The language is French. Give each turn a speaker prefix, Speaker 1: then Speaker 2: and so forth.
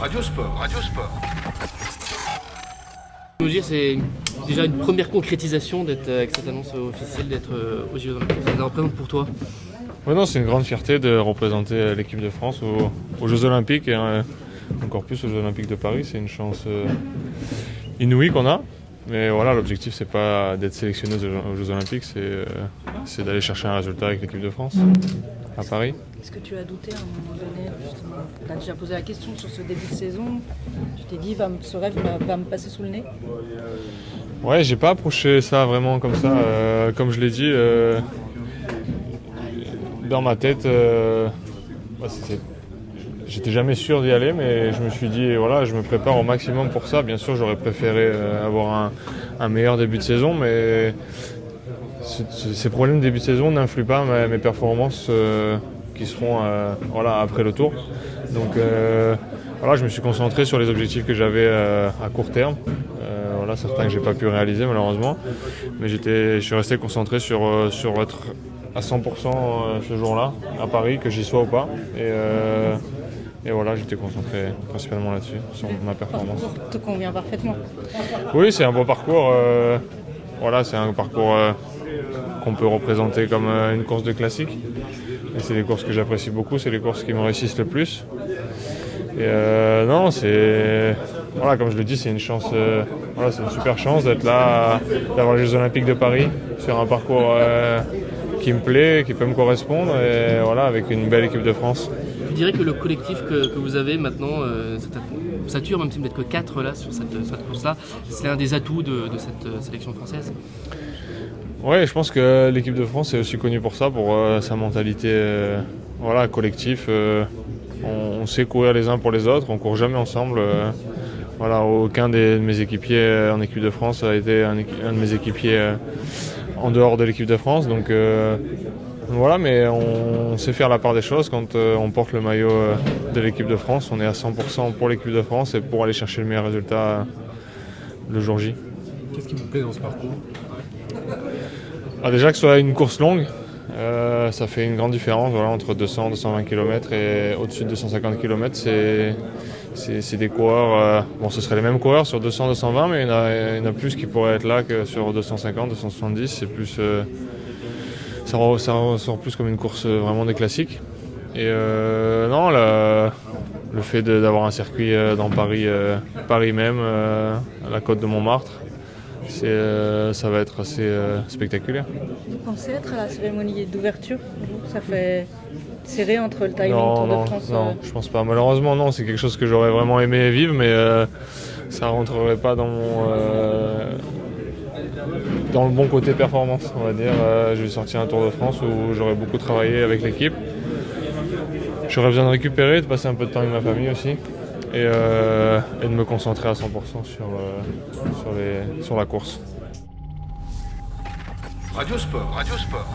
Speaker 1: Radio Sport, Radio Sport.
Speaker 2: Nous dire, c'est déjà une première concrétisation d'être avec cette annonce officielle d'être aux Jeux Olympiques. Ça représente pour toi?
Speaker 3: Ouais, non, c'est une grande fierté de représenter l'équipe de France aux Jeux Olympiques et encore plus aux Jeux Olympiques de Paris. C'est une chance inouïe qu'on a. Mais voilà, l'objectif c'est pas d'être sélectionné aux Jeux Olympiques, c'est d'aller chercher un résultat avec l'équipe de France à Paris.
Speaker 4: Est-ce que tu as douté à un moment donné, justement? Tu as déjà posé la question sur ce début de saison. Tu t'es dit, ce rêve va me passer sous le nez?
Speaker 3: Ouais, j'ai pas approché ça vraiment comme ça. Comme je l'ai dit, dans ma tête, j'étais jamais sûr d'y aller, mais je me suis dit, voilà, je me prépare au maximum pour ça. Bien sûr, j'aurais préféré avoir un meilleur début de saison, mais ces problèmes de début de saison n'influent pas mes performances qui seront après le tour. Donc voilà, je me suis concentré sur les objectifs que j'avais à court terme. Certains que j'ai pas pu réaliser malheureusement, mais je suis resté concentré sur être à 100% ce jour-là à Paris, que j'y sois ou pas. Et voilà, j'étais concentré principalement là-dessus, sur ma performance.
Speaker 4: Le parcours te convient parfaitement.
Speaker 3: Oui, c'est un beau parcours. C'est un parcours qu'on peut représenter comme une course de classique. Et c'est des courses que j'apprécie beaucoup, c'est les courses qui me réussissent le plus. Et comme je le dis, c'est une chance. C'est une super chance d'être là, d'avoir les Jeux Olympiques de Paris sur un parcours qui me plaît, qui peut me correspondre, et avec une belle équipe de France.
Speaker 2: Tu dirais que le collectif que vous avez maintenant, sature, même si vous n'êtes que 4 là sur cette course-là, c'est un des atouts de cette sélection française?
Speaker 3: Oui, je pense que l'équipe de France est aussi connue pour ça, pour sa mentalité collective. On sait courir les uns pour les autres, on court jamais ensemble. Aucun de mes équipiers en équipe de France a été un de mes équipiers en dehors de l'équipe de France. Donc mais on sait faire la part des choses quand on porte le maillot de l'équipe de France. On est à 100% pour l'équipe de France et pour aller chercher le meilleur résultat le jour J.
Speaker 5: Qu'est-ce qui vous plaît dans ce parcours?
Speaker 3: Déjà que ce soit une course longue, ça fait une grande différence entre 200 et 220 km et au-dessus de 250 km. C'est des coureurs, ce seraient les mêmes coureurs sur 200, 220, mais il y en a plus qui pourraient être là que sur 250, 270. C'est plus, ça ressort plus comme une course vraiment des classiques. Et le fait d'avoir un circuit dans Paris même, à la côte de Montmartre, ça va être assez spectaculaire.
Speaker 4: Vous pensez être à la cérémonie d'ouverture? Ça fait serré entre le timing Tour de France?
Speaker 3: Non, je pense pas. Malheureusement, non. C'est quelque chose que j'aurais vraiment aimé vivre, mais ça rentrerait pas dans le bon côté performance, on va dire. Je vais sortir un Tour de France où j'aurais beaucoup travaillé avec l'équipe. J'aurais besoin de récupérer, de passer un peu de temps avec ma famille aussi. Et de me concentrer à 100% sur la course.
Speaker 1: Radio Sport, Radio Sport.